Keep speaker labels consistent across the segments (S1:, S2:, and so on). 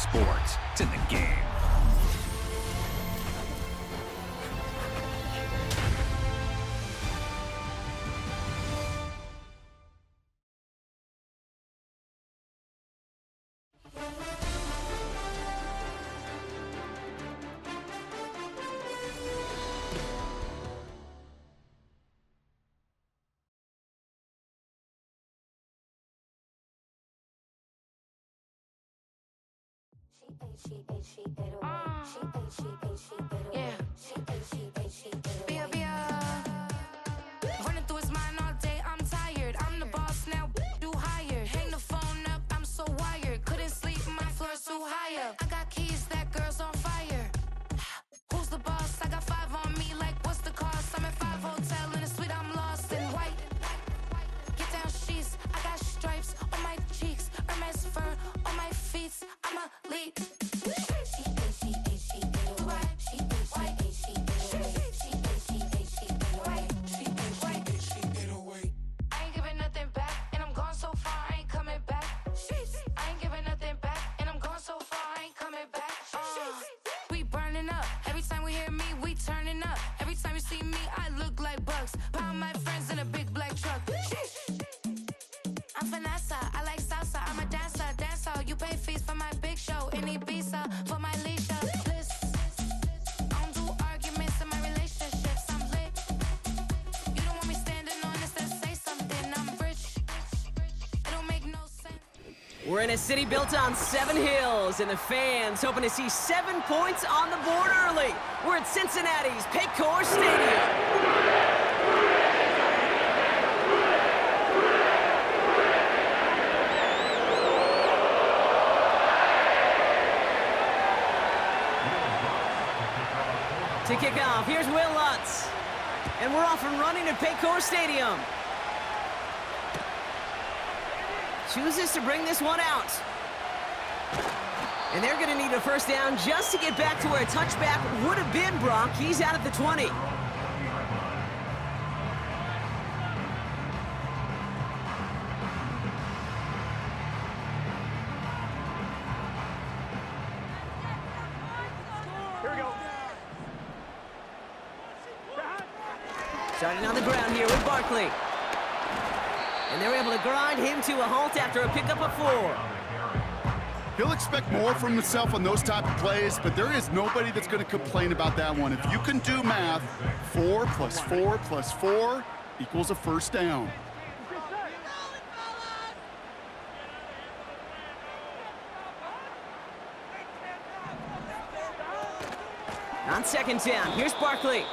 S1: sports. It's in the game.
S2: Running through his mind all day, I'm tired. I'm the boss now, do higher. Hang the phone up, I'm so wired. Couldn't sleep, my floor's too higher. I got keys, that girl's on fire. Who's the boss? I got 5 on me, like what's the cost? I'm at 5 hotel in a suite, I'm lost in white. Get down sheets, I got stripes on my cheeks. Hermes fur on my feet, I'm a lead.
S3: We're in a city built on 7 hills, and the fans hoping to see 7 points on the board early. We're at Cincinnati's Paycor Stadium. To kick off, here's Will Lutz. And we're off and running at Paycor Stadium. Chooses to bring this one out. And they're going to need a first down just to get back to where a touchback would have been, Brock. He's out at the 20.
S4: Here we go.
S3: Starting on the ground here with Barkley. And they're able to grind him to a halt after a pickup of 4.
S5: He'll expect more from himself on those type of plays, but there is nobody that's going to complain about that one. If you can do math, 4 plus 4 plus 4 equals a first down.
S3: On second down, here's Barkley.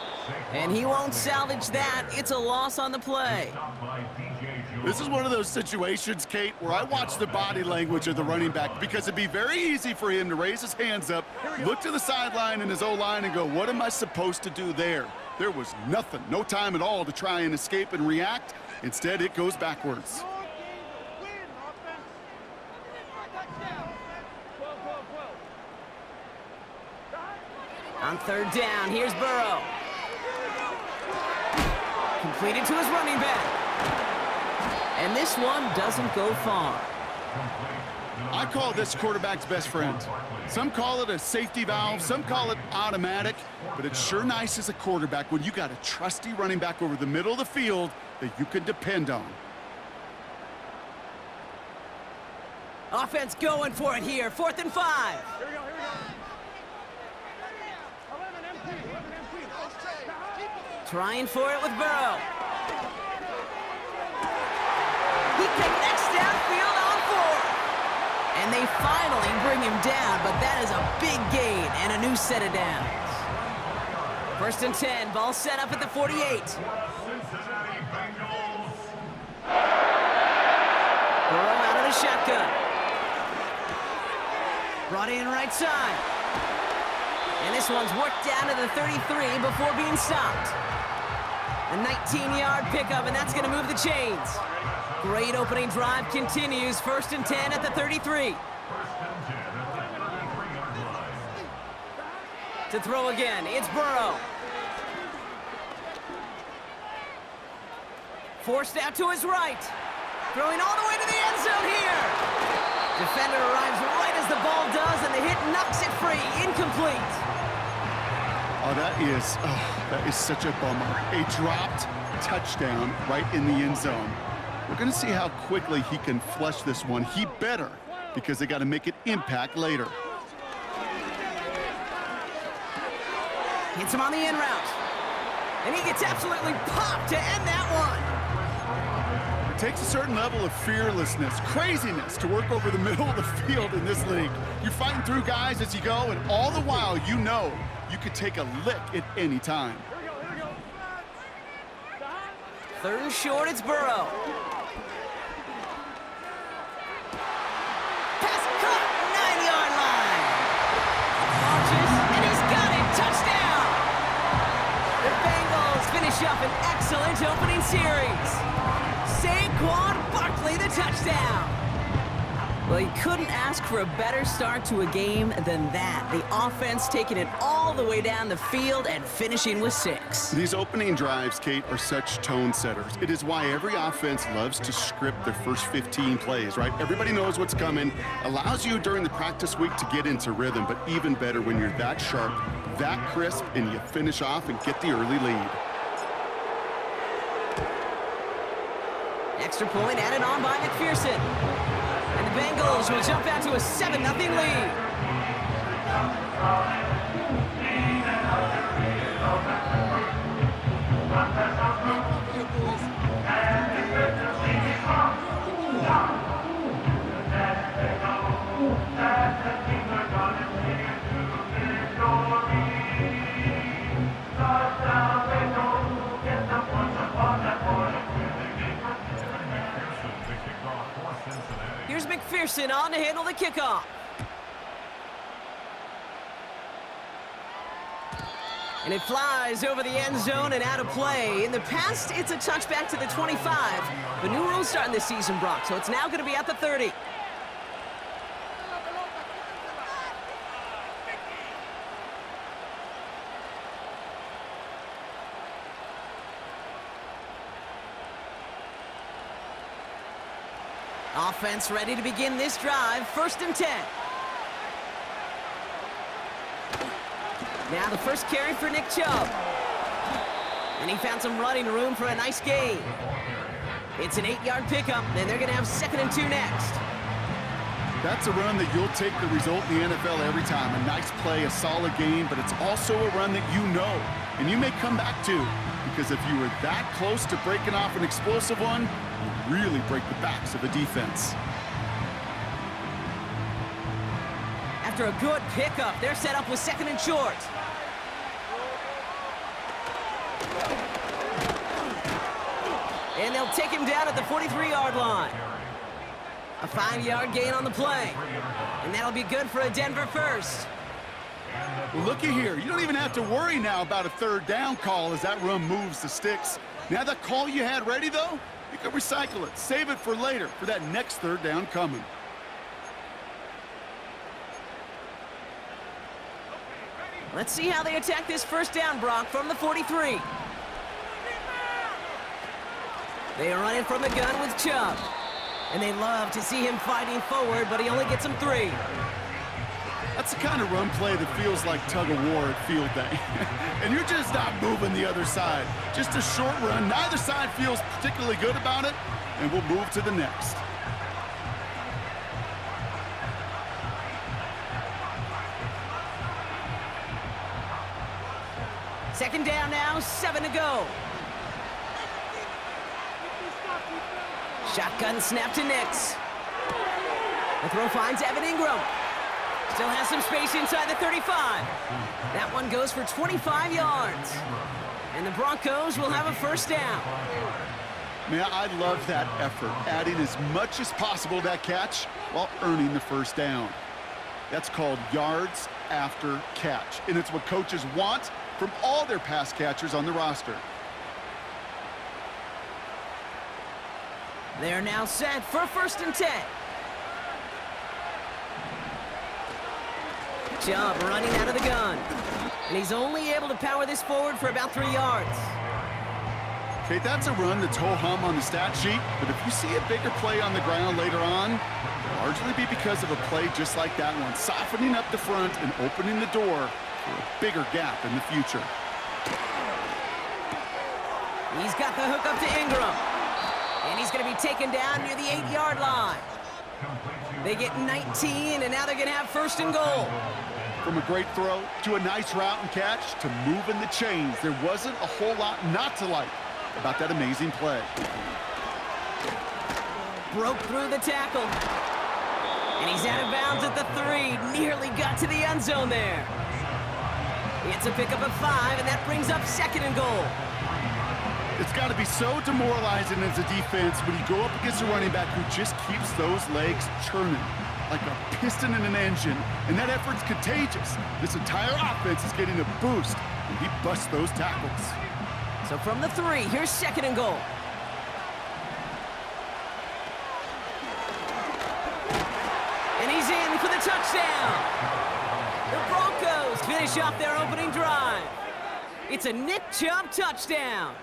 S3: And he won't salvage that. It's a loss on the play.
S5: This is one of those situations, Kate, where I watch the body language of the running back because it'd be very easy for him to raise his hands up, look to the sideline and his O-line and go, what am I supposed to do there? There was nothing, no time at all to try and escape and react. Instead, it goes backwards.
S3: On third down, here's Burrow. Completed to his running back. And this one doesn't go far.
S5: I call this quarterback's best friend. Some call it a safety valve, some call it automatic, but it's sure nice as a quarterback when you got a trusty running back over the middle of the field that you can depend on.
S3: Offense going for it here, 4th and 5.
S4: Here we go, here we go.
S3: Trying for it with Burrow. He connects downfield on 4. And they finally bring him down, but that is a big gain and a new set of downs. 1st and 10, ball set up at the 48. Burrow out of the shotgun. Brought in right side. And this one's worked down to the 33 before being stopped. A 19-yard pickup, and that's going to move the chains. Great opening drive continues. 1st and 10 at the 33. To throw again, it's Burrow. Forced out to his right. Throwing all the way to the end zone here. Defender arrives right as the ball does, and the hit knocks it free. Incomplete.
S5: Oh, that is such a bummer. A dropped touchdown right in the end zone. We're going to see how quickly he can flush this one. He better, because they got to make it impact later.
S3: Hits him on the in route. And he gets absolutely popped to end that one.
S5: It takes a certain level of fearlessness, craziness to work over the middle of the field in this league. You're fighting through guys as you go, and all the while you know you could take a lick at any time.
S3: Third and short, it's Burrow. Pass caught, 9-yard line. Launches, and he's got it, touchdown! The Bengals finish up an excellent opening series. Saquon Barkley, the touchdown. Well, you couldn't ask for a better start to a game than that. The offense taking it all the way down the field and finishing with 6.
S5: These opening drives, Kate, are such tone setters. It is why every offense loves to script their first 15 plays, right? Everybody knows what's coming. Allows you during the practice week to get into rhythm, but even better when you're that sharp, that crisp, and you finish off and get the early lead.
S3: Extra point added on by McPherson. And the Bengals will jump out to a 7-0 lead. Here's McPherson on to handle the kickoff. And it flies over the end zone and out of play. In the past, it's a touchback to the 25. The new rules starting this season, Brock, so it's now going to be at the 30. Offense ready to begin this drive. 1st and 10. Now the first carry for Nick Chubb. And he found some running room for a nice gain. It's an 8-yard pickup, and they're going to have 2nd and 2 next.
S5: That's a run that you'll take the result in the NFL every time. A nice play, a solid game, but it's also a run that you know, and you may come back to, because if you were that close to breaking off an explosive one, you really break the backs of the defense.
S3: After a good pickup, they're set up with 2nd and short. And they'll take him down at the 43-yard line. A 5-yard gain on the play. And that'll be good for a Denver first.
S5: Well, looky here. You don't even have to worry now about a 3rd down call as that run moves the sticks. Now that call you had ready, though, you can recycle it. Save it for later for that next 3rd down coming.
S3: Let's see how they attack this 1st down, Brock, from the 43. They are running from the gun with Chubb. And they love to see him fighting forward, but he only gets them 3.
S5: That's the kind of run play that feels like tug-of-war at field day. And you're just not moving the other side. Just a short run. Neither side feels particularly good about it, and we'll move to the next.
S3: Second down now, 7 to go. Shotgun snap to Nix. The throw finds Evan Ingram. Still has some space inside the 35. That one goes for 25 yards. And the Broncos will have a 1st down.
S5: Man, I love that effort, adding as much as possible to that catch while earning the 1st down. That's called yards after catch, and it's what coaches want from all their pass catchers on the roster.
S3: They are now set for 1st and 10. Chubb running out of the gun. And he's only able to power this forward for about 3 yards.
S5: Okay, that's a run that's ho-hum on the stat sheet, but if you see a bigger play on the ground later on, it'll largely be because of a play just like that one, softening up the front and opening the door for a bigger gap in the future.
S3: He's got the hook up to Ingram. And he's going to be taken down near the 8-yard line. They get 19, and now they're going to have first and goal.
S5: From a great throw to a nice route and catch to moving the chains, there wasn't a whole lot not to like about that amazing play.
S3: Broke through the tackle. And he's out of bounds at the 3. Nearly got to the end zone there. It's a pickup of 5, and that brings up second and goal.
S5: It's got to be so demoralizing as a defense when you go up against a running back who just keeps those legs churning like a piston in an engine, and that effort's contagious. This entire offense is getting a boost, and he busts those tackles.
S3: So from the 3, here's second and goal. And he's in for the touchdown. The Broncos finish off their opening drive. It's a Nick Chubb touchdown.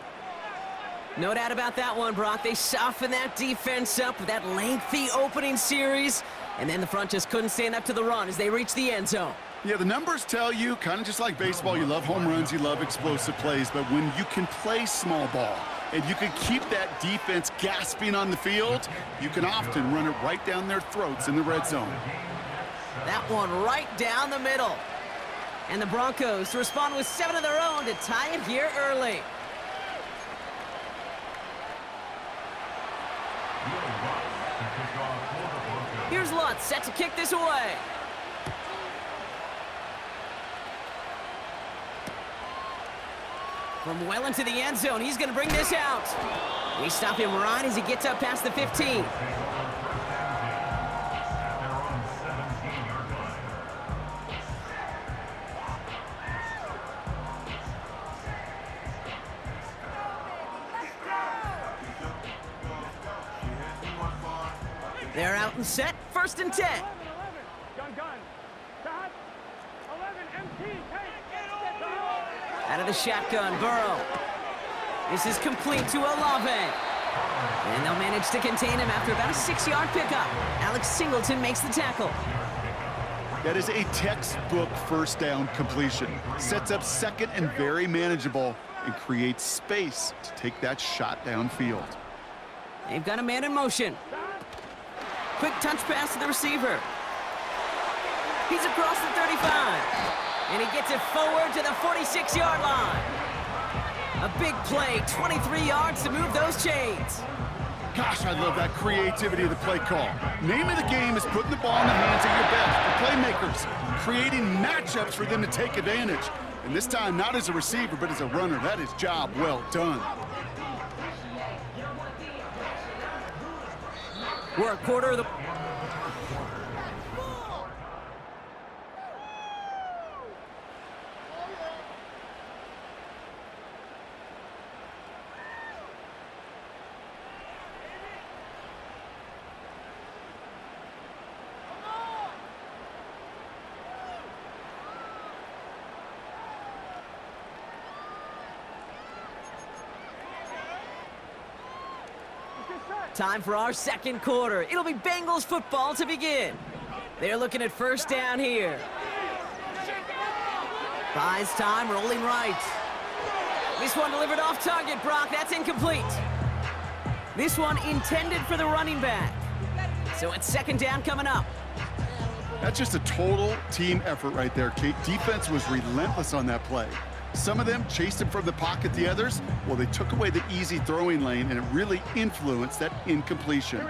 S3: No doubt about that one, Brock. They softened that defense up with that lengthy opening series, and then the front just couldn't stand up to the run as they reached the end zone.
S5: Yeah, the numbers tell you, kind of just like baseball, you love home runs, you love explosive plays, but when you can play small ball and you can keep that defense gasping on the field, you can often run it right down their throats in the red zone.
S3: That one right down the middle. And the Broncos respond with 7 of their own to tie it here early. Here's Lutz set to kick this away. From well into the end zone, he's going to bring this out. We stop him right as he gets up past the 15. They're out and set, first and 10.
S4: Gun. Stop. 11, empty.
S3: Out of the shotgun, Burrow. This is complete to Olave. And they'll manage to contain him after about a 6-yard pickup. Alex Singleton makes the tackle.
S5: That is a textbook first down completion. Sets up second and very manageable and creates space to take that shot downfield.
S3: They've got a man in motion. Quick touch pass to the receiver. He's across the 35. And he gets it forward to the 46-yard line. A big play, 23 yards to move those chains.
S5: Gosh, I love that creativity of the play call. Name of the game is putting the ball in the hands of your best, the playmakers, creating matchups for them to take advantage. And this time, not as a receiver, but as a runner. That is job well done.
S3: We're a quarter of the... Time for our second quarter. It'll be Bengals football to begin. They're looking at first down here. Buys time, rolling right. This one delivered off target, Brock. That's incomplete. This one intended for the running back. So it's second down coming up.
S5: That's just a total team effort right there, Kate. Defense was relentless on that play. Some of them chased him from the pocket. The others, well, they took away the easy throwing lane, and it really influenced that incompletion.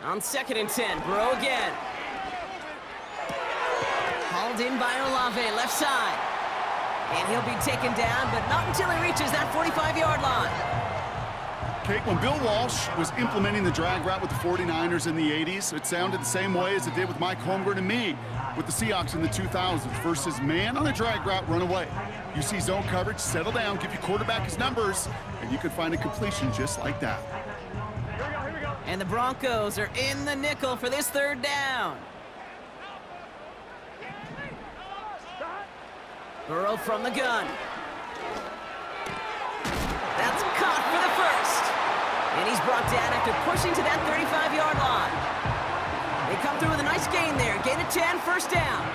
S3: On second and 10, Burrow again. Hauled in by Olave, left side. And he'll be taken down, but not until he reaches that 45-yard line.
S5: Kate, when Bill Walsh was implementing the drag route with the 49ers in the 80s, it sounded the same way as it did with Mike Holmgren and me with the Seahawks in the 2000s versus man on a drag route, run away. You see zone coverage, settle down, give your quarterback his numbers, and you can find a completion just like that.
S4: Here we go.
S3: And the Broncos are in the nickel for this third down. Burrow from the gun. That's caught for the first. And he's brought down after pushing to that 35-yard line. They come through with a nice gain there. Gain of 10, first down.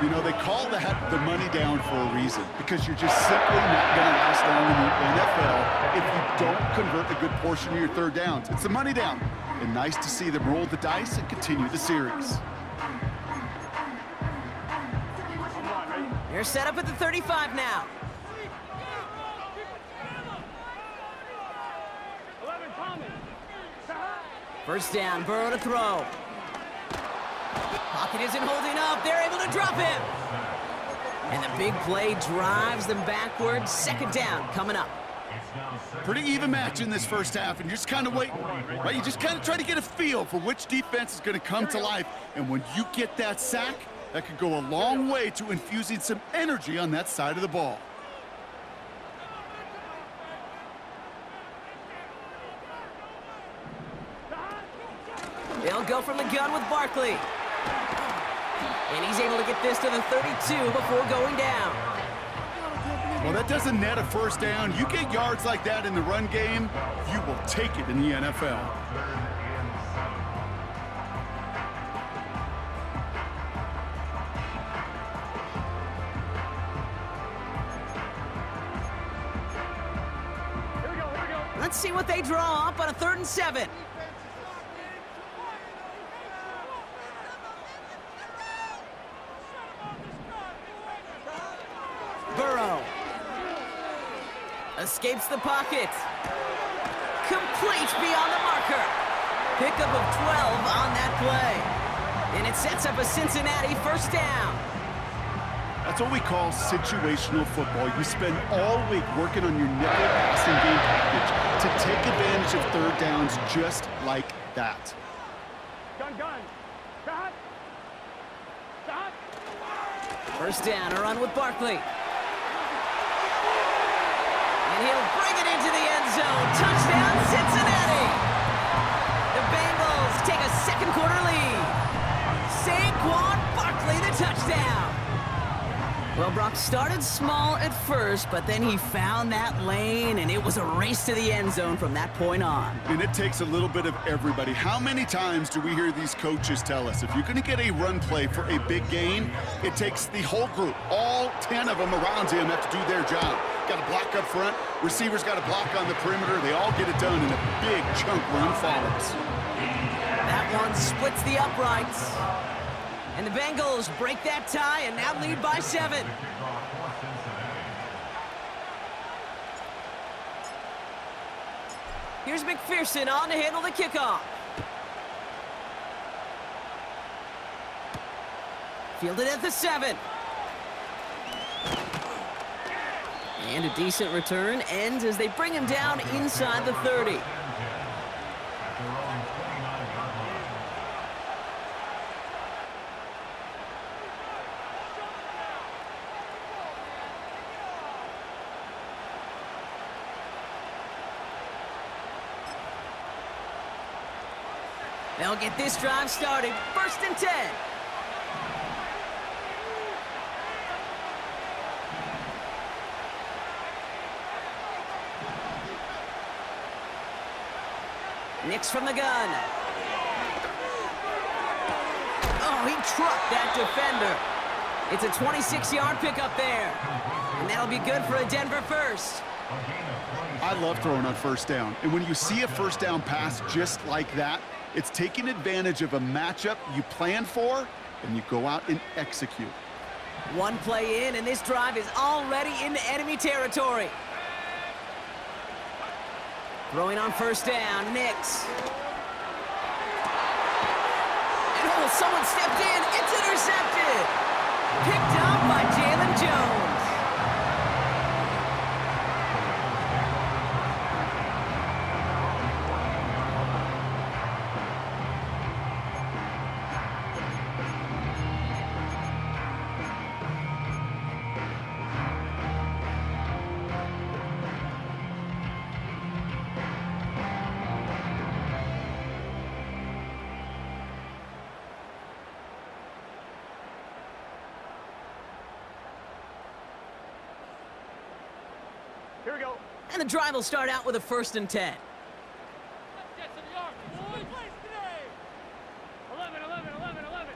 S5: You know, they call that the money down for a reason, because you're just simply not going to last long in the NFL if you don't convert a good portion of your third downs. It's the money down. And nice to see them roll the dice and continue the series.
S3: They're set up at the 35 now.
S4: 11, Tommy.
S3: First down, Burrow to throw. Pocket isn't holding up. They're able to drop him. And the big play drives them backwards. Second down coming up.
S5: Pretty even match in this first half, and you're just kind of waiting, right? You just kind of try to get a feel for which defense is going to come to life. And when you get that sack, that could go a long way to infusing some energy on that side of the ball.
S3: They'll go from the gun with Barkley. And he's able to get this to the 32 before going down.
S5: Well, that doesn't net a first down. You get yards like that in the run game, you will take it in the NFL.
S3: Let's see what they draw up on a 3rd and 7. Burrow escapes the pocket. Complete beyond the marker. Pickup of 12 on that play. And it sets up a Cincinnati first down.
S5: That's what we call situational football. You spend all week working on your nickel passing game package to take advantage of third downs just like that.
S4: Gun. Stop. Stop.
S3: First down, a run with Barkley. And he'll bring it into the end zone. Touchdown, Cincinnati! The Bengals take a second quarter lead. Saquon Barkley, the touchdown. Well, Brock started small at first, but then he found that lane, and it was a race to the end zone from that point on.
S5: And it takes a little bit of everybody. How many times do we hear these coaches tell us, if you're going to get a run play for a big gain, it takes the whole group, all 10 of them around him have to do their job. Got to block up front, receivers got to block on the perimeter. They all get it done, and a big chunk run follows.
S3: That one splits the uprights. And the Bengals break that tie and now lead by 7. Here's McPherson on to handle the kickoff. Fielded at the 7. And a decent return ends as they bring him down inside the 30. They'll get this drive started. 1st and 10. Nix from the gun. Oh, he trucked that defender. It's a 26-yard pickup there. And that'll be good for a Denver first.
S5: I love throwing on first down. And when you see a first down pass just like that, it's taking advantage of a matchup you planned for, and you go out and execute.
S3: One play in, and this drive is already into enemy territory. Throwing on first down, Nix. And oh, someone stepped in. It's intercepted. Picked up by Jalen Jones.
S4: Here we go.
S3: And the drive will start out with a 1st and 10.
S4: 11, 11, 11, 11.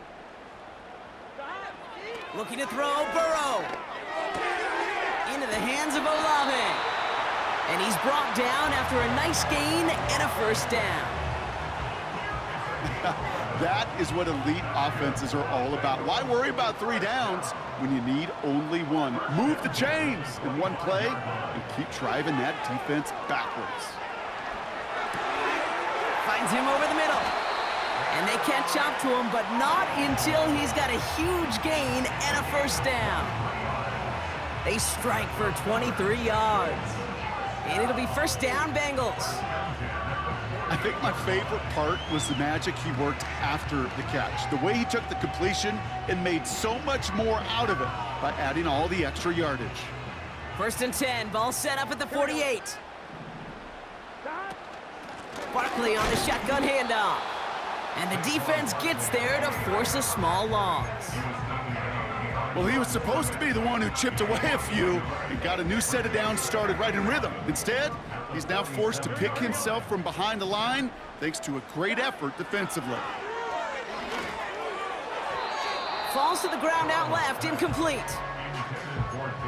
S3: Looking to throw, Burrow. Into the hands of Olave. And he's brought down after a nice gain and a 1st down.
S5: That is what elite offenses are all about. Why worry about 3 downs when you need only 1? Move the chains in 1 play and keep driving that defense backwards.
S3: Finds him over the middle. And they catch up to him, but not until he's got a huge gain and a 1st down. They strike for 23 yards. And it'll be 1st down, Bengals.
S5: I think my favorite part was the magic he worked after the catch. The way he took the completion and made so much more out of it by adding all the extra yardage.
S3: 1st and 10, ball set up at the 48. Barkley on the shotgun handoff. And the defense gets there to force a small loss.
S5: Well, he was supposed to be the one who chipped away a few and got a new set of downs started right in rhythm. Instead, he's now forced to pick himself from behind the line thanks to a great effort defensively.
S3: Falls to the ground out left, incomplete.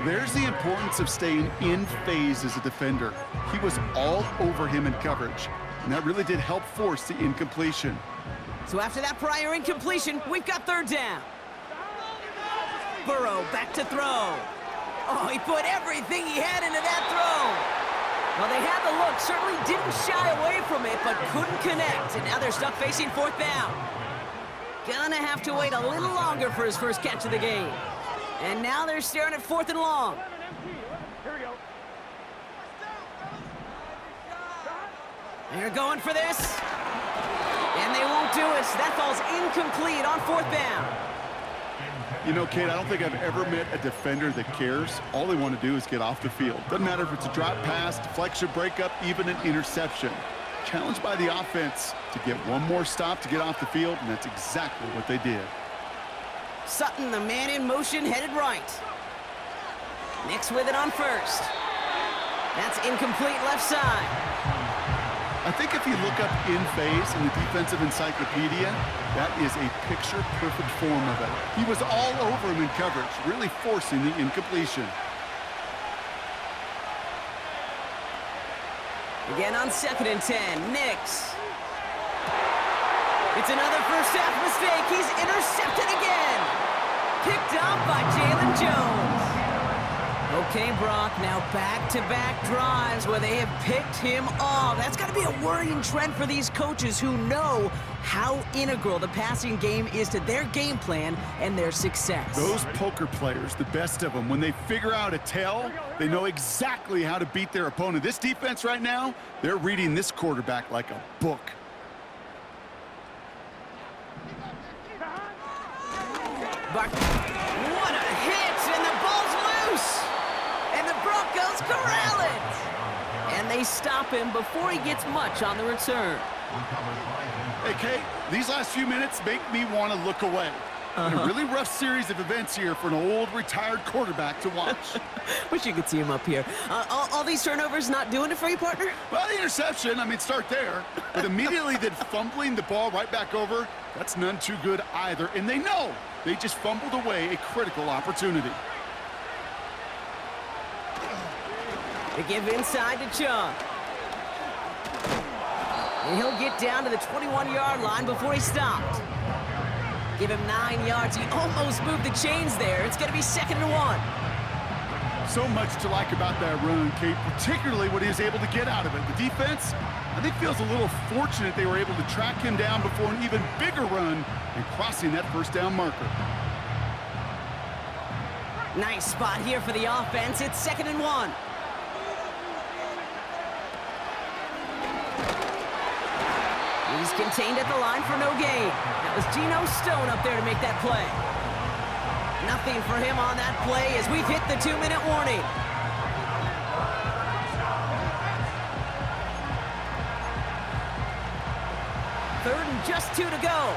S5: There's the importance of staying in phase as a defender. He was all over him in coverage, and that really did help force the incompletion.
S3: So after that prior incompletion, we've got 3rd down. Burrow back to throw. Oh, he put everything he had into that throw. Well, they had the look, certainly didn't shy away from it, but couldn't connect. And now they're stuck facing 4th down. Gonna have to wait a little longer for his 1st catch of the game. And now they're staring at 4th and long.
S4: Here we go.
S3: They're going for this. And they won't do it. That fall's incomplete on 4th down.
S5: You know, Kate, I don't think I've ever met a defender that cares. All they want to do is get off the field. Doesn't matter if it's a drop pass, deflection, breakup, even an interception. Challenged by the offense to get one more stop to get off the field, and that's exactly what they did.
S3: Sutton, the man in motion, headed right. Nix with it on 1st. That's incomplete left side.
S5: I think if you look up in phase in the defensive encyclopedia, that is a picture-perfect form of it. He was all over him in coverage, really forcing the incompletion.
S3: Again on 2nd and 10, Nix. It's another 1st half mistake. He's intercepted again. Picked up by Jalen Jones. Okay, Brock, now back-to-back drives where they have picked him off. That's got to be a worrying trend for these coaches who know how integral the passing game is to their game plan and their success.
S5: Those poker players, the best of them, when they figure out a tell, they know exactly how to beat their opponent. This defense right now, they're reading this quarterback like a book.
S3: What a hit, and the ball's loose. And the Broncos corral it. And they stop him before he gets much on the return.
S5: Hey, Kate, these last few minutes make me want to look away. A really rough series of events here for an old retired quarterback to watch.
S3: Wish you could see him up here. All these turnovers not doing it for you, partner?
S5: Well, the interception, I mean, start there. But immediately then fumbling the ball right back over, that's none too good either. And they know they just fumbled away a critical opportunity.
S3: They give inside to Chung. And he'll get down to the 21-yard line before he stopped. Give him 9 yards. He almost moved the chains there. It's going to be 2nd and 1.
S5: So much to like about that run, Kate, particularly what he was able to get out of it. The defense, I think, feels a little fortunate they were able to track him down before an even bigger run and crossing that 1st down marker.
S3: Nice spot here for the offense. It's 2nd and 1. He's contained at the line for no gain. That was Geno Stone up there to make that play. Nothing for him on that play as we've hit the 2-minute warning. Third and just 2 to go.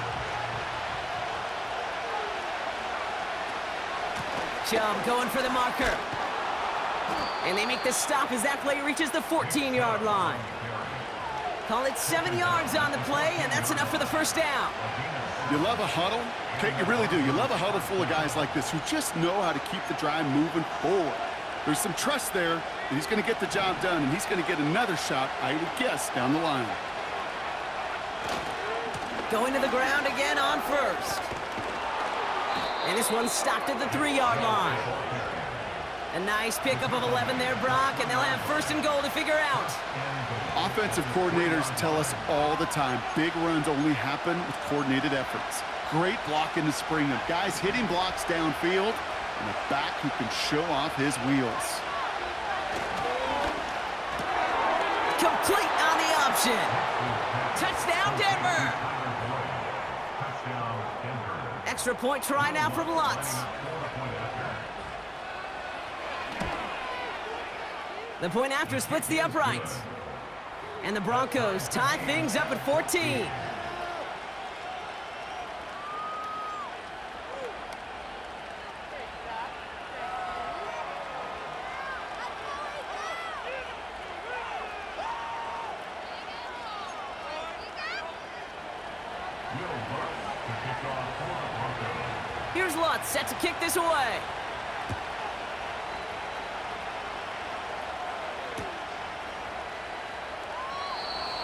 S3: Chubb going for the marker. And they make the stop as that play reaches the 14-yard line. Call it 7 yards on the play, and that's enough for the first down.
S5: You love a huddle? Kate, you really do. You love a huddle full of guys like this who just know how to keep the drive moving forward. There's some trust there that he's going to get the job done, and he's going to get another shot, I would guess, down the line.
S3: Going to the ground again on first. And this one's stopped at the 3-yard line. A nice pickup of 11 there, Brock, and they'll have first and goal to figure out.
S5: Offensive coordinators tell us all the time, big runs only happen with coordinated efforts. Great block in the spring of guys hitting blocks downfield and a back who can show off his wheels.
S3: Complete on the option. Touchdown, Denver. Extra point try now from Lutz. The point after splits the uprights. And the Broncos tie things up at 14. Here's Lutz set to kick this away.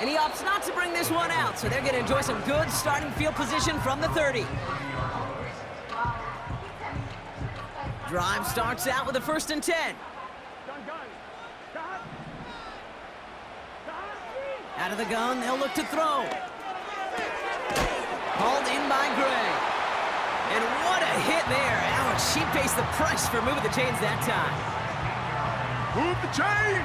S3: And he opts not to bring this one out, so they're going to enjoy some good starting field position from the 30. Drive starts out with a 1st and 10. Out of the gun, they'll look to throw. Hauled in by Gray. And what a hit there. Ouch, she pays the price for moving the chains that time.
S5: Move the chains!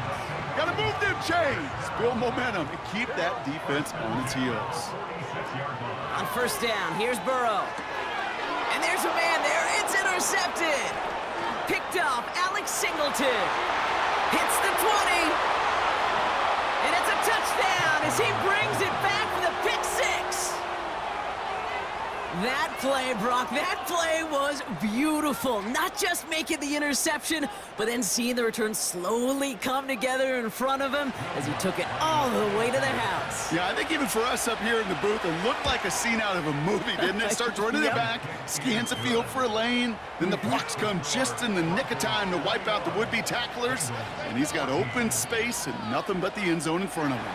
S5: Gotta move them chains! Build momentum and keep that defense on its heels.
S3: On first down, here's Burrow. And there's a man there. It's intercepted. Picked off Alex Singleton. Hits the 20. And it's a touchdown as he brings it back for the pick 6. That play, Brock, that play was beautiful. Not just making the interception, but then seeing the return slowly come together in front of him as he took it all the way to the house.
S5: Yeah, I think even for us up here in the booth, it looked like a scene out of a movie, didn't it? Starts running it back, scans the field for a lane, then the blocks come just in the nick of time to wipe out the would-be tacklers, and he's got open space and nothing but the end zone in front of him.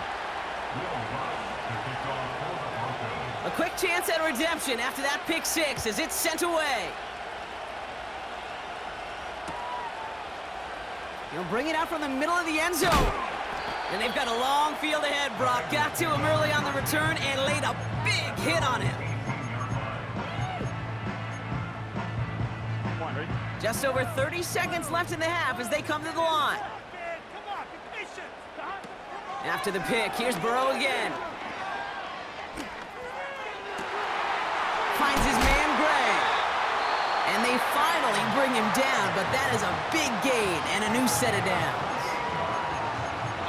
S3: A quick chance at redemption after that pick 6 as it's sent away. He'll bring it out from the middle of the end zone. And they've got a long field ahead, Brock. Got to him early on the return and laid a big hit on him. Just over 30 seconds left in the half as they come to the line. After the pick, here's Burrow again. Finds his man Gray. And they finally bring him down, but that is a big gain and a new set of downs.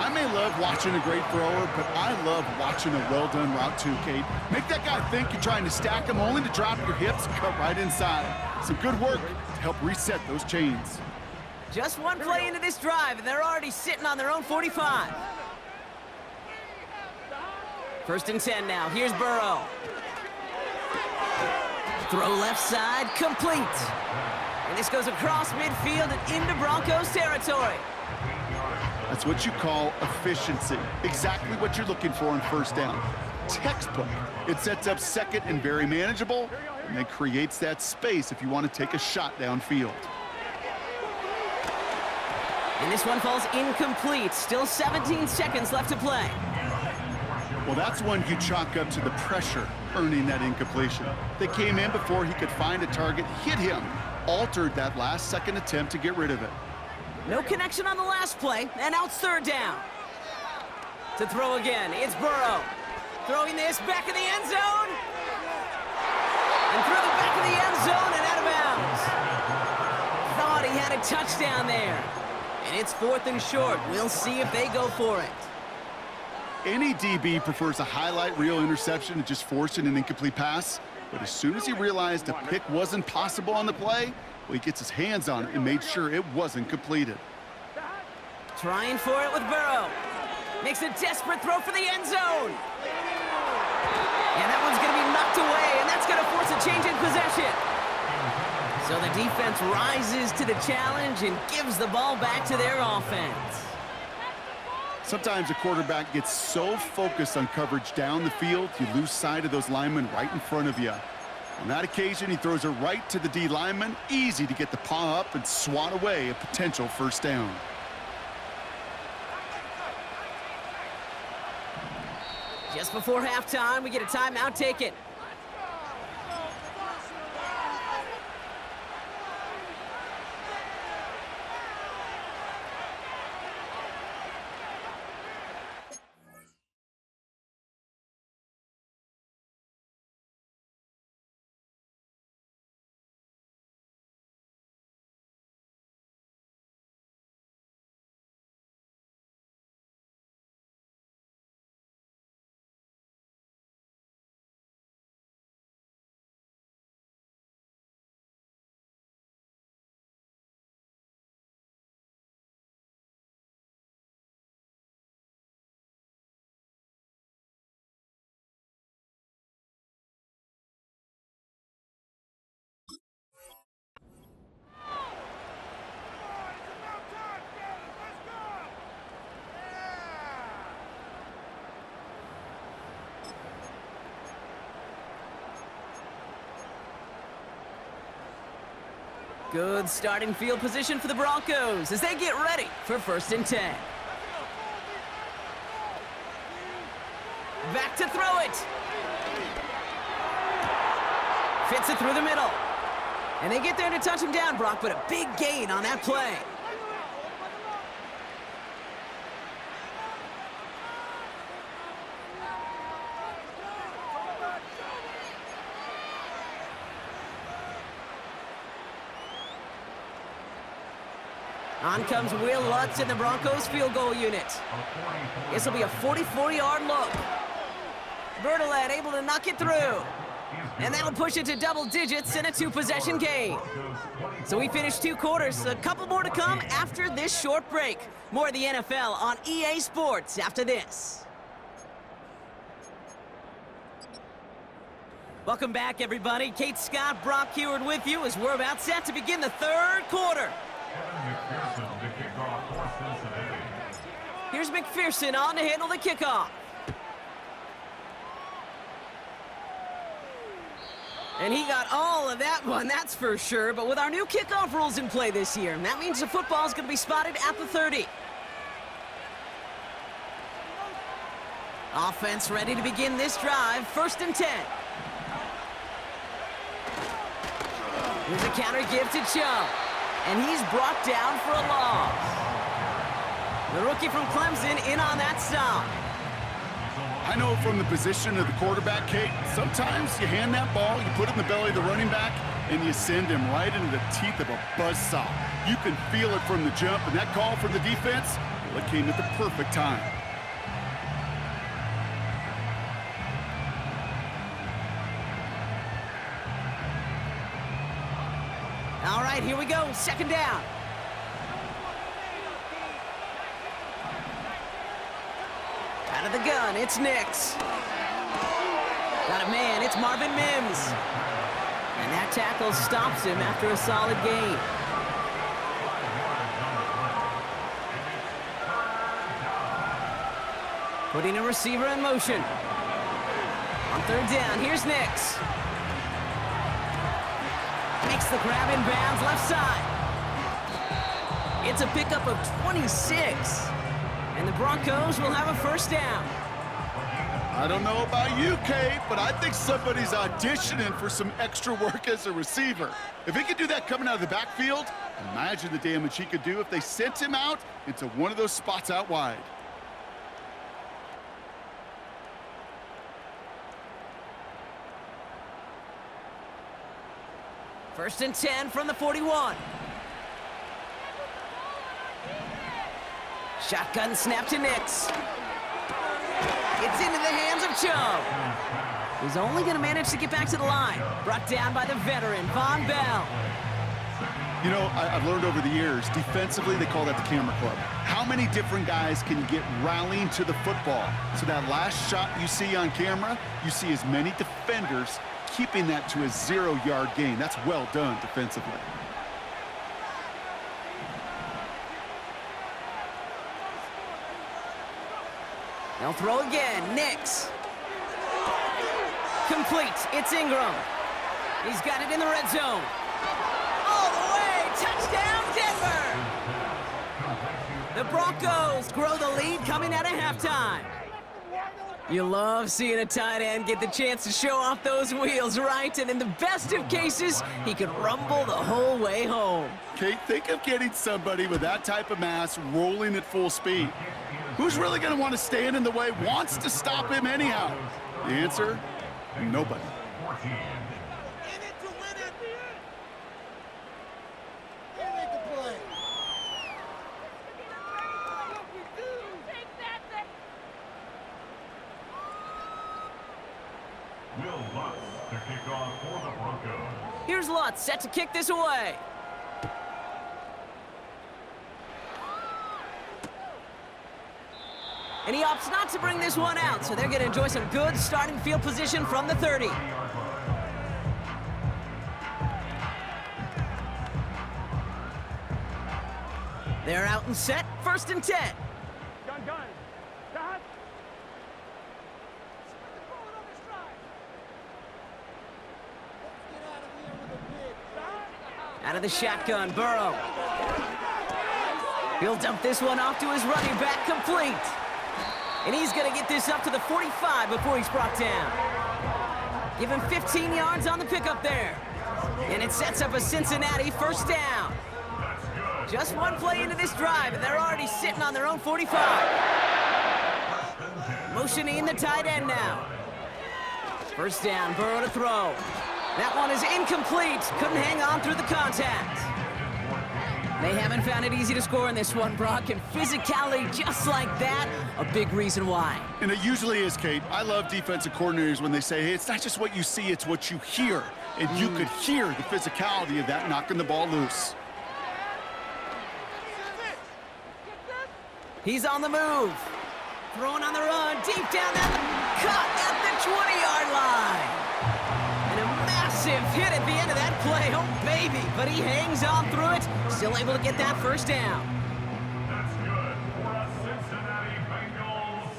S5: I may love watching a great thrower, but I love watching a well-done route too, Kate. Make that guy think you're trying to stack him only to drop your hips and cut right inside. Some good work to help reset those chains.
S3: Just one play into this drive, and they're already sitting on their own 45. 1st and 10 now. Here's Burrow. Throw left side, complete. And this goes across midfield and into Broncos territory.
S5: That's what you call efficiency. Exactly what you're looking for in first down. Textbook. It sets up second and very manageable, and then creates that space if you want to take a shot downfield.
S3: And this one falls incomplete. Still 17 seconds left to play.
S5: Well, that's one you chalk up to the pressure earning that incompletion. They came in before he could find a target, hit him, altered that last-second attempt to get rid of it.
S3: No connection on the last play, and now it's 3rd down. To throw again, it's Burrow. Throwing this back in the end zone. And through the back of the end zone and out of bounds. Thought he had a touchdown there. And it's 4th and short. We'll see if they go for it.
S5: Any DB prefers a highlight reel interception to just forcing an incomplete pass. But as soon as he realized a pick wasn't possible on the play, well, he gets his hands on it and made sure it wasn't completed.
S3: Trying for it with Burrow. Makes a desperate throw for the end zone. And that one's going to be knocked away, and that's going to force a change in possession. So the defense rises to the challenge and gives the ball back to their offense.
S5: Sometimes a quarterback gets so focused on coverage down the field, you lose sight of those linemen right in front of you. On that occasion, he throws it right to the D lineman. Easy to get the paw up and swat away a potential first down.
S3: Just before halftime, we get a timeout taken. Good starting field position for the Broncos as they get ready for 1st and 10. Back to throw it. Fits it through the middle. And they get there to touch him down, Brock, but a big gain on that play. On comes Will Lutz in the Broncos field goal unit. This will be a 44-yard look. Bertolet able to knock it through. And that'll push it to double digits in a 2-possession game. So we finished 2 quarters. A couple more to come after this short break. More of the NFL on EA Sports after this. Welcome back, everybody. Kate Scott, Brock Heward with you as we're about set to begin the 3rd quarter. Here's McPherson on to handle the kickoff. And he got all of that one, that's for sure. But with our new kickoff rules in play this year, that means the football is going to be spotted at the 30. Offense ready to begin this drive, 1st and 10. Here's a counter give to Chubb. And he's brought down for a loss. The rookie from Clemson in on that stop.
S5: I know from the position of the quarterback, Kate, sometimes you hand that ball, you put it in the belly of the running back, and you send him right into the teeth of a buzzsaw. You can feel it from the jump, and that call from the defense, well, it came at the perfect time.
S3: All right, here we go, 2nd down. Out of the gun, it's Nix. Got a man, it's Marvin Mims. And that tackle stops him after a solid gain. Putting a receiver in motion. On 3rd down, here's Nix. Makes the grab in bounds, left side. It's a pickup of 26. And the Broncos will have a 1st down.
S5: I don't know about you, Kate, but I think somebody's auditioning for some extra work as a receiver. If he could do that coming out of the backfield, imagine the damage he could do if they sent him out into one of those spots out wide.
S3: First and 10 from the 41. Shotgun snap to Nix. It's into the hands of Chubb. He's only going to manage to get back to the line. Brought down by the veteran, Von Bell.
S5: You know, I've learned over the years, defensively, they call that the camera club. How many different guys can you get rallying to the football? So that last shot you see on camera, you see as many defenders keeping that to a 0-yard gain. That's well done defensively.
S3: They'll throw again. Nix. Complete. It's Ingram. He's got it in the red zone. All the way. Touchdown, Denver. The Broncos grow the lead coming out of halftime. You love seeing a tight end get the chance to show off those wheels, right? And in the best of cases, he could rumble the whole way home.
S5: Kate, think of getting somebody with that type of mass rolling at full speed. Who's really going to want to stand in the way, wants to stop him anyhow? The answer, nobody.
S3: Here's Lutz set to kick this away. And he opts not to bring this one out, so they're going to enjoy some good starting field position from the 30. They're out and set, 1st and 10.
S4: Gun. Stop.
S3: Out of the shotgun, Burrow. He'll dump this one off to his running back, complete. And he's going to get this up to the 45 before he's brought down. Give him 15 yards on the pickup there. And it sets up a Cincinnati 1st down. Just one play into this drive, and they're already sitting on their own 45. Motioning the tight end now. 1st down, Burrow to throw. That one is incomplete. Couldn't hang on through the contact. They haven't found it easy to score in this one, Brock, and physicality just like that, a big reason why.
S5: And it usually is, Kate. I love defensive coordinators when they say, hey, it's not just what you see, it's what you hear. And you could hear the physicality of that knocking the ball loose.
S3: He's on the move. Throwing on the run, deep down there, cut at the 20-yard line. And a massive hit at the end of that play. Oh, baby. But he hangs on through it. Still able to get that 1st down.
S1: That's good for us Cincinnati Bengals.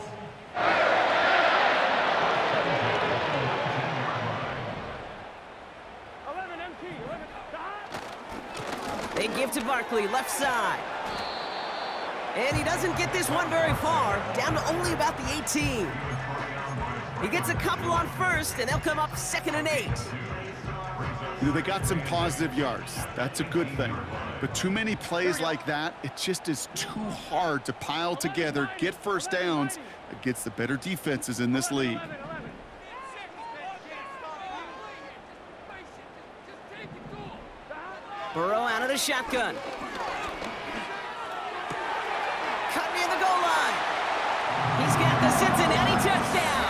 S4: 11 MT. 11. Stop.
S3: They give to Barkley, left side. And he doesn't get this one very far, down to only about the 18. He gets a couple on 1st, and they'll come up 2nd and 8.
S5: You know, they got some positive yards. That's a good thing. But too many plays like that, it just is too hard to pile together, get 1st downs against the better defenses in this league.
S4: 11.
S3: Burrow out of the shotgun. Cut near the goal line. He's got the Cincinnati touchdown.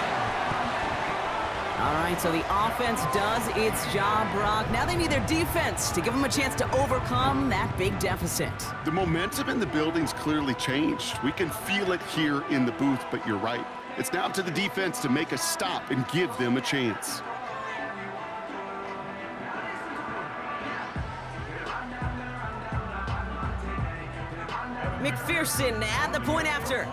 S3: All right, so the offense does its job, Brock. Now they need their defense to give them a chance to overcome that big deficit.
S5: The momentum in the building's clearly changed. We can feel it here in the booth, but you're right. It's now up to the defense to make a stop and give them a chance.
S3: McPherson at the point after.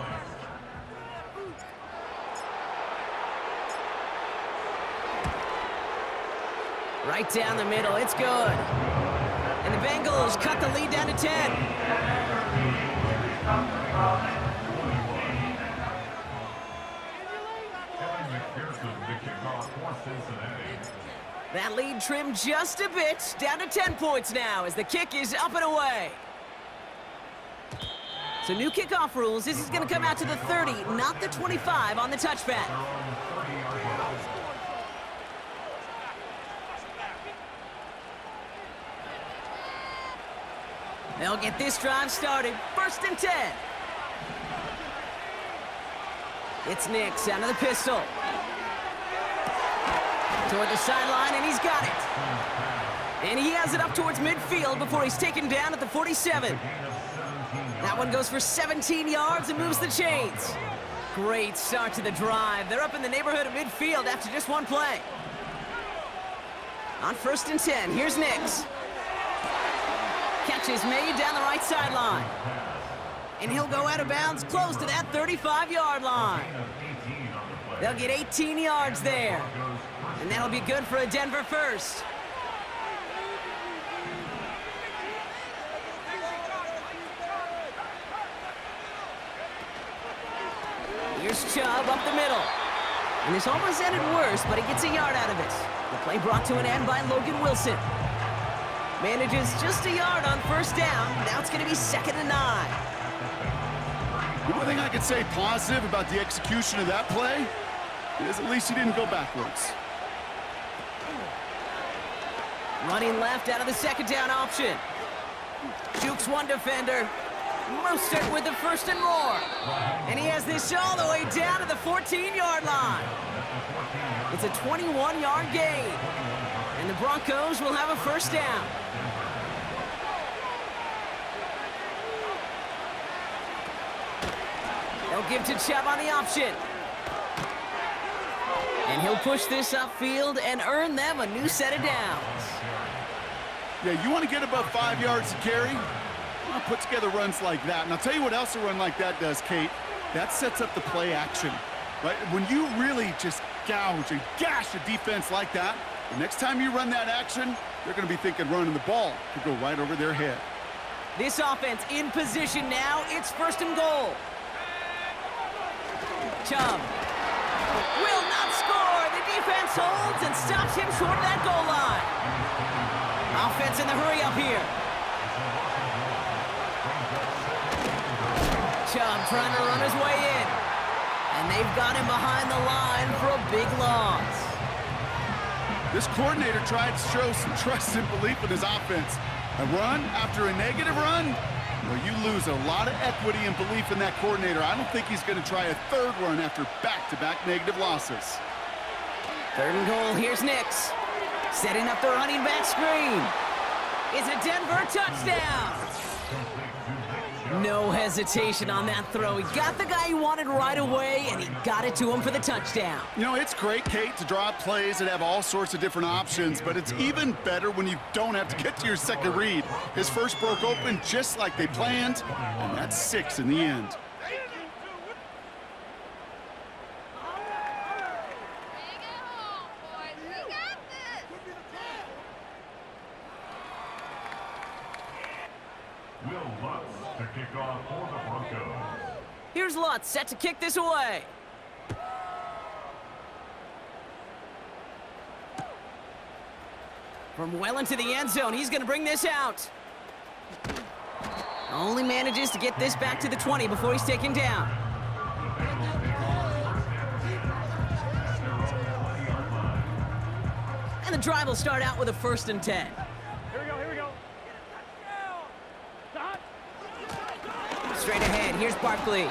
S3: Right down the middle, it's good. And the Bengals cut the lead down to 10. That lead trimmed just a bit, down to 10 points now as the kick is up and away. So new kickoff rules, this is going to come out to the 30, not the 25 on the touchback. They'll get this drive started, 1st and 10. It's Nix out of the pistol. Toward the sideline, and he's got it. And he has it up towards midfield before he's taken down at the 47. That one goes for 17 yards and moves the chains. Great start to the drive. They're up in the neighborhood of midfield after just one play. On 1st and 10, here's Nix. Catch is made down the right sideline. And he'll go out of bounds close to that 35-yard line. They'll get 18 yards there. And that'll be good for a Denver first. Here's Chubb up the middle. And this almost ended worse, but he gets a yard out of it. The play brought to an end by Logan Wilson. Manages just a yard on 1st down. Now it's going to be 2nd and 9.
S5: The one thing I could say positive about the execution of that play is at least he didn't go backwards.
S3: Running left out of the 2nd down option. Jukes one defender. Mostert with the 1st and more. And he has this all the way down to the 14-yard line. It's a 21-yard gain. And the Broncos will have a 1st down. They'll give to Chubb on the option. And he'll push this upfield and earn them a new set of downs.
S5: Yeah, you want to get above 5 yards to carry? Well, put together runs like that. And I'll tell you what else a run like that does, Kate. That sets up the play action, right? When you really just gouge and gash a defense like that, the next time you run that action, they're going to be thinking running the ball could go right over their head.
S3: This offense in position now. It's 1st and goal. Chubb will not score. The defense holds and stops him short of that goal line. Offense in the hurry up here. Chubb trying to run his way in. And they've got him behind the line for a big loss.
S5: This coordinator tried to show some trust and belief in his offense. A run after a negative run? Well, you lose a lot of equity and belief in that coordinator. I don't think he's going to try a 3rd run after back-to-back negative losses.
S3: 3rd and goal, here's Nix. Setting up the running back screen. It's a Denver touchdown. No hesitation on that throw. He got the guy he wanted right away, and he got it to him for the touchdown.
S5: You know, it's great, Kate, to draw up plays that have all sorts of different options, but it's even better when you don't have to get to your 2nd read. His first broke open just like they planned, and that's 6 in the end.
S1: To kick off for the Broncos.
S3: Here's Lutz set to kick this away. From well into the end zone, he's going to bring this out. Only manages to get this back to the 20 before he's taken down. And the drive will start out with a 1st and 10.
S4: Here we go.
S3: Straight ahead, here's Barkley.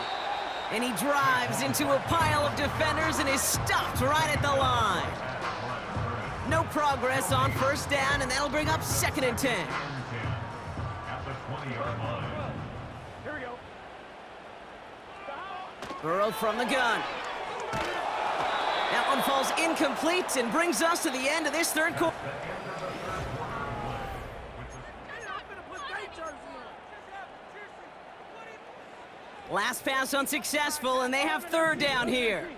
S3: And he drives into a pile of defenders and is stopped right at the line. No progress on 1st down, and that'll bring up 2nd and 10.
S1: At the 20-yard line.
S4: Here we go.
S3: Burrow from the gun. That one falls incomplete and brings us to the end of this 3rd quarter. Last pass unsuccessful, and they have 3rd down here.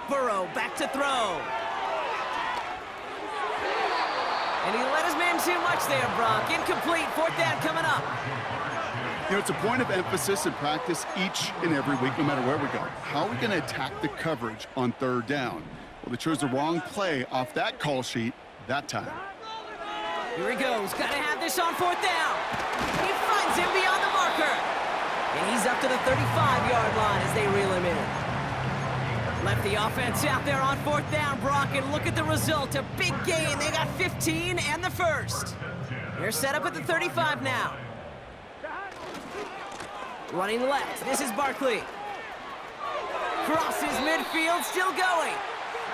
S3: Burrow back to throw. And he let his man too much there, Brock. Incomplete, 4th down coming up.
S5: You know, it's a point of emphasis in practice each and every week, no matter where we go. How are we going to attack the coverage on 3rd down? Well, they chose the wrong play off that call sheet that time.
S3: Here he goes. Got to have this on 4th down. He finds him beyond the marker. And he's up to the 35-yard line as they reel him in. Left the offense out there on 4th down, Brock, and look at the result. A big gain. They got 15 and the 1st. They're set up at the 35 now. Running left. This is Barkley. Crosses midfield, still going.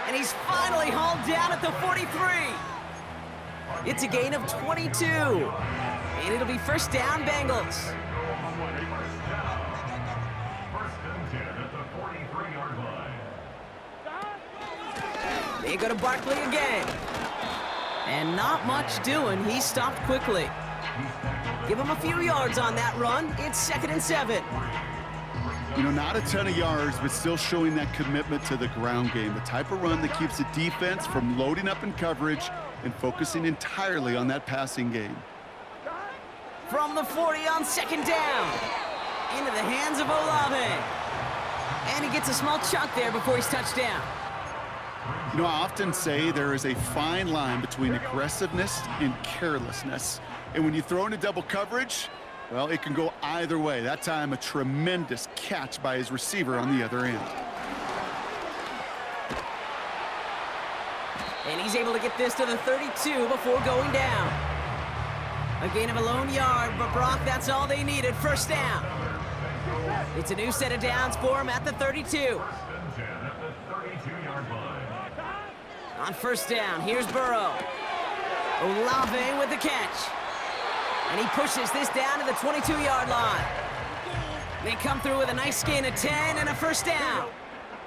S3: And he's finally hauled down at the 43. It's a gain of 22. And it'll be first down, Bengals.
S1: First and 10 at the 43-yard line.
S3: They go to Barkley again. And not much doing. He stopped quickly. Give him a few yards on that run. It's 2nd and 7.
S5: You know, not a ton of yards, but still showing that commitment to the ground game. The type of run that keeps the defense from loading up in coverage and focusing entirely on that passing game.
S3: From the 40 on 2nd down. Into the hands of Olave. And he gets a small chunk there before he's touched down.
S5: You know, I often say there is a fine line between aggressiveness and carelessness. And when you throw into double coverage, well, it can go either way. That time, a tremendous catch by his receiver on the other end.
S3: And he's able to get this to the 32 before going down. A gain of a lone yard, but Brock, that's all they needed. First down. It's a new set of downs for him at the 32.
S1: First and 10 at the 32-yard line.
S3: On first down, here's Burrow. Olave with the catch. And he pushes this down to the 22-yard line. They come through with a nice gain of 10 and a first down.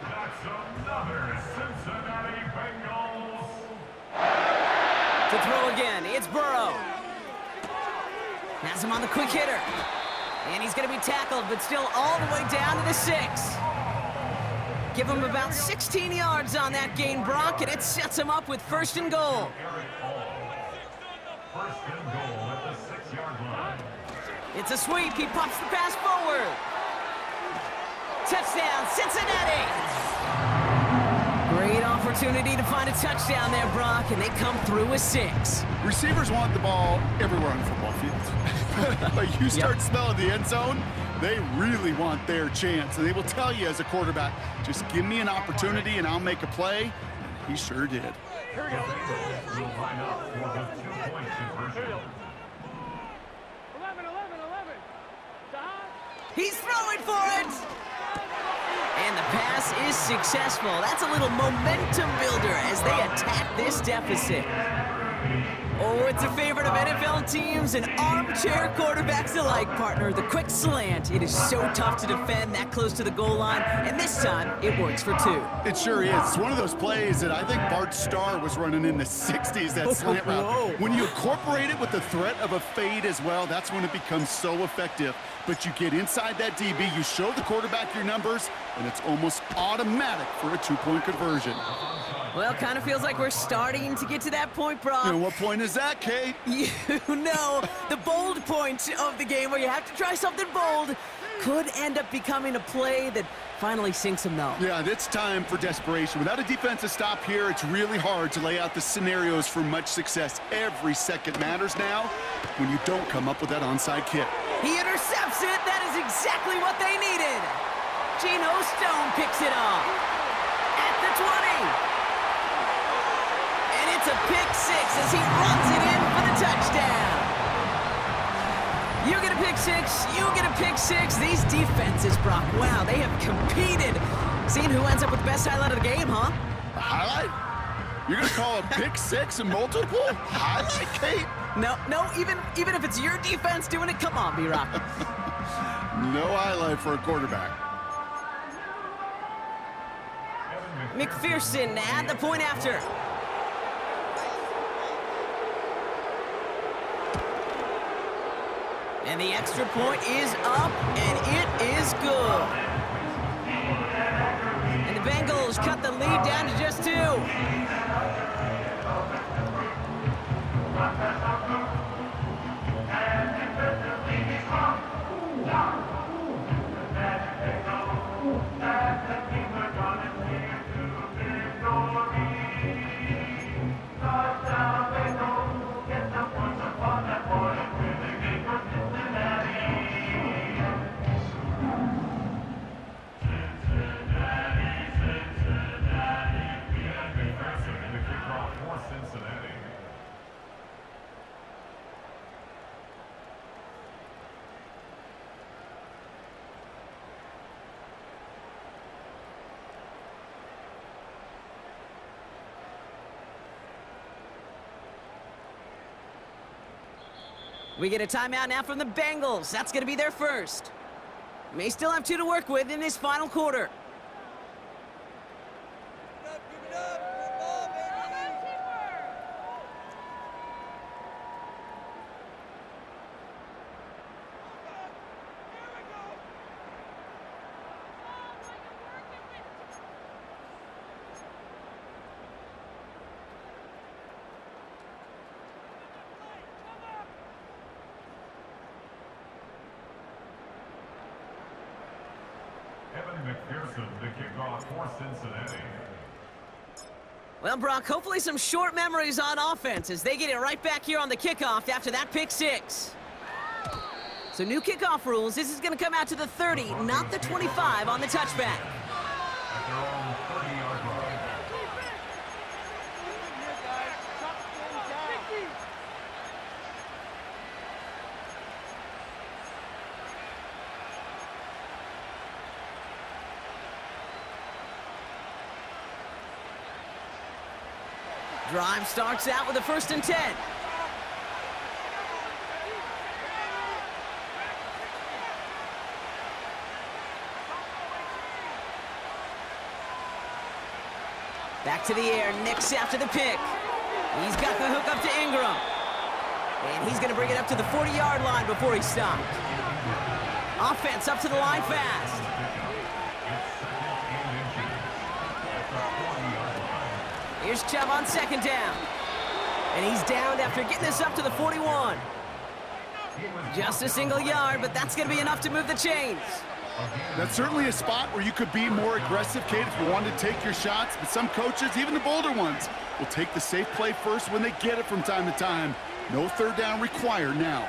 S1: That's another Cincinnati Bengals.
S3: To throw again, it's Burrow. Has him on the quick hitter. And he's going to be tackled, but still all the way down to the 6. Give him about 16 yards on that gain, Brock, and it sets him up with 1st and goal.
S1: First and goal at the 6-yard line.
S3: It's a sweep. He pops the pass forward. Touchdown, Cincinnati! Great opportunity to find a touchdown there, Brock, and they come through with 6.
S5: Receivers want the ball everywhere on the football field. But you start smelling the end zone, they really want their chance. And they will tell you as a quarterback, just give me an opportunity and I'll make a play. And he sure did.
S1: The Bengals will line up for the 2-point conversion.
S4: 11.
S3: He's throwing for it! And the pass is successful. That's a little momentum builder as they attack this deficit. Oh, it's a favorite of NFL teams and armchair quarterbacks alike, partner. The quick slant. It is so tough to defend that close to the goal line, and this time it works for 2.
S5: It sure is. It's one of those plays that I think Bart Starr was running in the 60s, that slant route. When you incorporate it with the threat of a fade as well, that's when it becomes so effective. But you get inside that DB, you show the quarterback your numbers, and it's almost automatic for a 2-point conversion.
S3: Well, kind of feels like we're starting to get to that point, Brock.
S5: And what point is that, Kate?
S3: You know, the bold point of the game where you have to try something bold could end up becoming a play that finally sinks him, though.
S5: Yeah, it's time for desperation. Without a defensive stop here, it's really hard to lay out the scenarios for much success. Every second matters now when you don't come up with that onside kick.
S3: He intercepts it. That is exactly what they needed. Geno Stone picks it off at the 20. And it's a pick 6 as he runs it in for the touchdown. You get a pick 6, you get a pick 6. These defenses, Brock, wow, they have competed. Seeing who ends up with the best highlight of the game, huh?
S5: A highlight? You're going to call a pick 6 and multiple? Highlight, Kate?
S3: No, even if it's your defense doing it, come on, B-Rock.
S5: No highlight for a quarterback.
S3: McPherson at the point after. And the extra point is up, and it is good. And the Bengals cut the lead down to just 2. We get a timeout now from the Bengals. That's going to be their first. May still have 2 to work with in this final quarter.
S1: McPherson to kick off for Cincinnati.
S3: Well, Brock, hopefully some short memories on offense as they get it right back here on the kickoff after that pick 6. So new kickoff rules. This is going to come out to the 30, not the 25 on the touchback.
S1: At their own 30-yard line.
S3: Drive starts out with a 1st and 10. Back to the air, Nix after the pick. He's got the hook up to Ingram. And he's going to bring it up to the 40-yard line before he's stopped. Offense up to the line fast. Here's Chubb on 2nd down. And he's downed after getting this up to the 41. Just a single yard, but that's going to be enough to move the chains.
S5: That's certainly a spot where you could be more aggressive, Kate, if you wanted to take your shots. But some coaches, even the bolder ones, will take the safe play first when they get it from time to time. No 3rd down required now.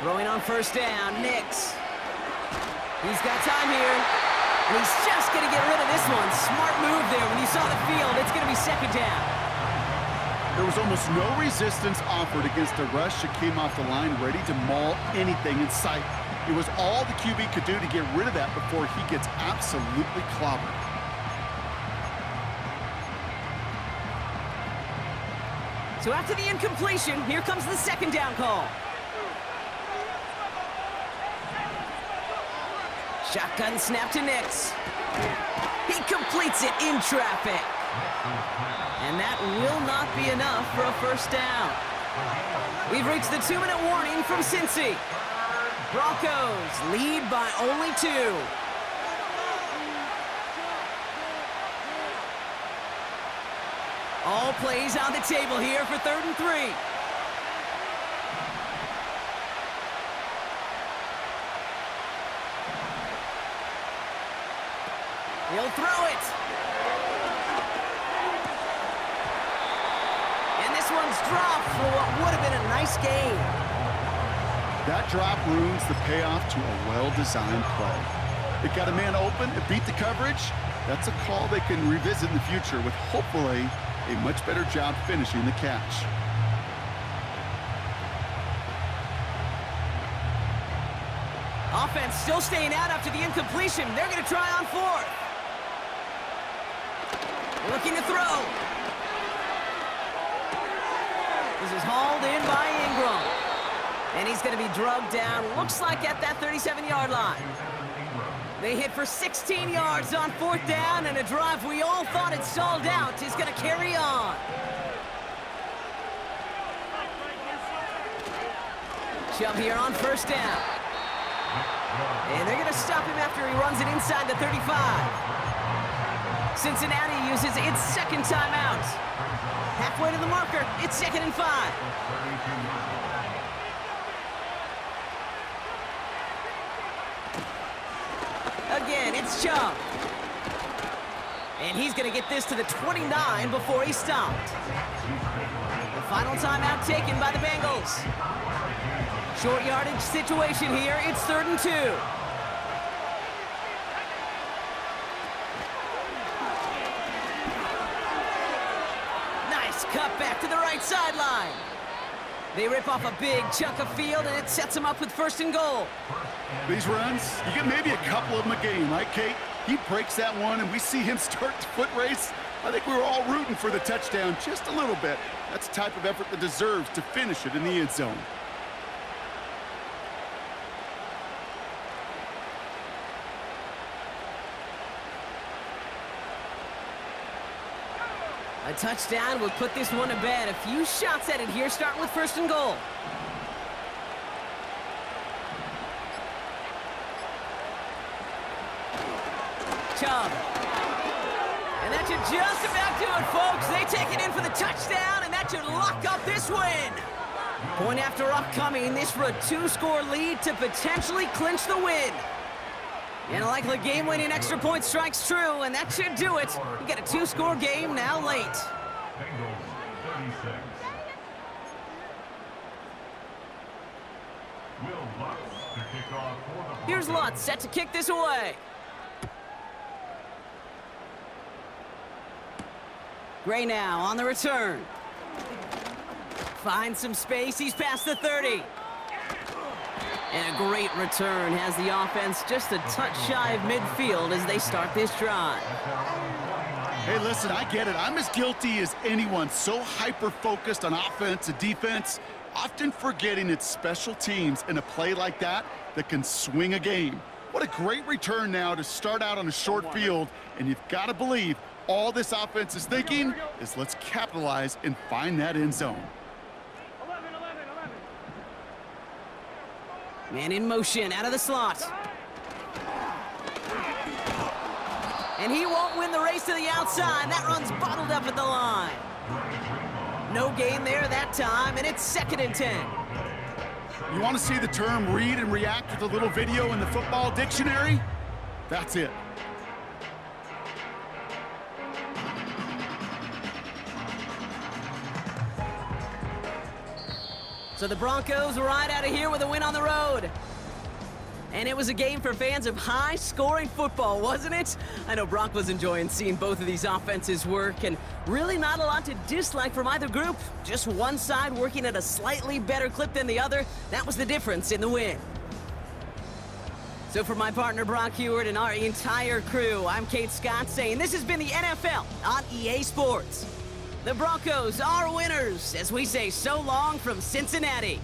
S3: Throwing on 1st down, Nix. He's got time here. And he's just going to get rid of this one. Smart move there. When you saw the field, it's going to be 2nd down.
S5: There was almost no resistance offered against a rush that came off the line ready to maul anything in sight. It was all the QB could do to get rid of that before he gets absolutely clobbered.
S3: So after the incompletion, here comes the 2nd down call. Shotgun snap to Nix. He completes it in traffic. And that will not be enough for a 1st down. We've reached the 2-minute warning from Cincy. Broncos lead by only 2. All plays on the table here for 3rd and 3. He'll throw it. And this one's dropped for what would have been a nice gain.
S5: That drop ruins the payoff to a well-designed play. It got a man open, it beat the coverage. That's a call they can revisit in the future with hopefully a much better job finishing the catch.
S3: Offense still staying out after the incompletion. They're going to try on 4th. Looking to throw. This is hauled in by Ingram. And he's going to be drugged down, looks like at that 37-yard line. They hit for 16 yards on 4th down, and a drive we all thought had stalled out is going to carry on. Chubb here on 1st down. And they're going to stop him after he runs it inside the 35. Cincinnati uses its 2nd timeout. Halfway to the marker, it's 2nd and 5. Again, it's Chubb. And he's going to get this to the 29 before he's stopped. The final timeout taken by the Bengals. Short yardage situation here. It's 3rd and 2. Nice cut back to the right sideline. They rip off a big chunk of field, and it sets them up with 1st and goal.
S5: These runs, you get maybe a couple of them a game, right, Kate? He breaks that one, and we see him start the foot race I think we were all rooting for the touchdown just a little bit. That's the type of effort that deserves to finish it in the end zone.
S3: A touchdown will put this one to bed. A few shots at it here, starting with 1st and goal. Chubb. And that should just about do it, folks. They take it in for the touchdown, and that should lock up this win. Point after upcoming, this for a 2-score lead to potentially clinch the win. And a likely game-winning extra point strikes true, and that should do it. You get a 2-score game now late.
S1: Bengals 36. Will Lutz to kick off for the Broncos.
S3: Here's Lutz set to kick this away. Gray now on the return. Finds some space, he's past the 30. And a great return has the offense just a touch shy of midfield as they start this drive.
S5: Hey, listen, I get it. I'm as guilty as anyone. So hyper-focused on offense and defense, often forgetting it's special teams in a play like that that can swing a game. What a great return now to start out on a short field, and you've got to believe all this offense is thinking is let's capitalize and find that end zone.
S4: 11.
S3: Man in motion, out of the slot. And he won't win the race to the outside. That run's bottled up at the line. No gain there that time, and it's 2nd and 10.
S5: You want to see the term read and react with a little video in the football dictionary? That's it.
S3: So the Broncos ride out of here with a win on the road. And it was a game for fans of high-scoring football, wasn't it? I know Brock was enjoying seeing both of these offenses work, and really not a lot to dislike from either group. Just one side working at a slightly better clip than the other. That was the difference in the win. So for my partner Brock Heward and our entire crew, I'm Kate Scott saying this has been the NFL on EA Sports. The Broncos are winners, as we say so long from Cincinnati.